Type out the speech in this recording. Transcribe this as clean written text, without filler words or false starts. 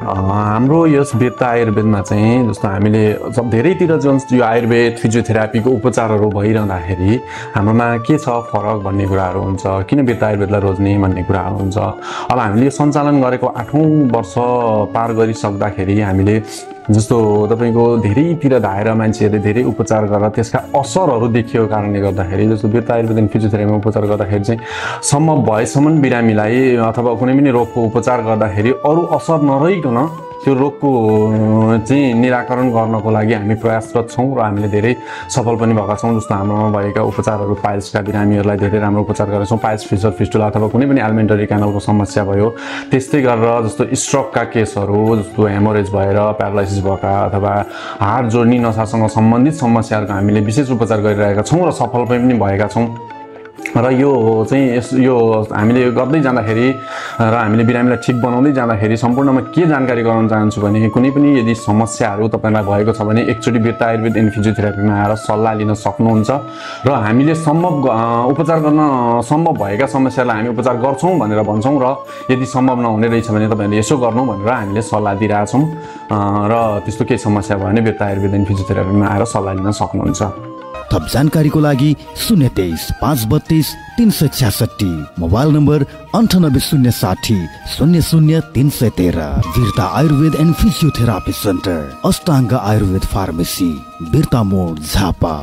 हाम्रो यस वीरता आयुर्वेदमा चाहिँ जस्तो हामीले जब धेरैतिर जुन यो आयुर्वेद फिजियोथेरापीको उपचारहरू भइरहँदाखेरि हाम्रोमा के छ फरक भन्ने कुराहरू हुन्छ, किन वीरता आयुर्वेदलाई रोज्ने भन्ने कुराहरू हुन्छ। अब हामीले सञ्चालन गरेको 8औं वर्ष पार गरिसक्दाखेरि हामीले जस्तो तपाईँको धेरैतिर धाएर मान्छेहरूले धेरै उपचार गरेर त्यसका असरहरू देखिएको कारणले गर्दाखेरि जस्तो वीरता आयुर्वेद एन्ड फिजियोथेरापीमा उपचार गर्दाखेरि चाहिँ सम्भव भएसम्म बिरामीलाई अथवा कुनै पनि रोगको उपचार गर्दाखेरि अरू असर नरहिकन त्यो रोगको चाहिँ निराकरण गर्नको लागि हामी प्रयासरत छौँ र हामीले धेरै सफल पनि भएका छौँ। जस्तो हाम्रोमा भएका उपचारहरू पाइल्सका बिरामीहरूलाई धेरै राम्रो उपचार गरेका छौँ। पाइल्स फिसर फिस्टुला अथवा कुनै पनि एलिमेन्टरी क्यानलको समस्या भयो, त्यस्तै गरेर जस्तो स्ट्रोकका केसहरू, जस्तो हेमोरेज भएर प्यारालाइसिस भएका अथवा हाड जोड्ने नसासँग सम्बन्धित समस्याहरूको हामीले विशेष उपचार गरिरहेका छौँ र सफल पनि भएका छौँ। र यो चाहिँ यो हामीले गर्दै जाँदाखेरि र हामीले बिरामीलाई ठिक बनाउँदै जाँदाखेरि सम्पूर्णमा के जानकारी गराउन चाहन्छु भने कुनै पनि यदि समस्याहरू तपाईँलाई भएको छ भने एकचोटि वीरता आयुर्वेद एन्ड फिजियोथेरापीमा आएर सल्लाह लिन सक्नुहुन्छ र हामीले सम्भव उपचार गर्न सम्भव भएका समस्यालाई हामी उपचार गर्छौँ भनेर भन्छौँ र यदि सम्भव नहुने रहेछ भने तपाईँहरूले यसो गर्नु भनेर हामीले सल्लाह दिइरहेछौँ र त्यस्तो केही समस्या भयो भने वीरता आयुर्वेद एन्ड फिजियोथेरापीमा आएर सल्लाह लिन सक्नुहुन्छ। थप जानकारीको लागि 023 532 366 mobile number 9860 00 313। Birta Ayurveda and physiotherapy centre, Ashtanga Ayurveda pharmacy, Birtamod, Jhapa.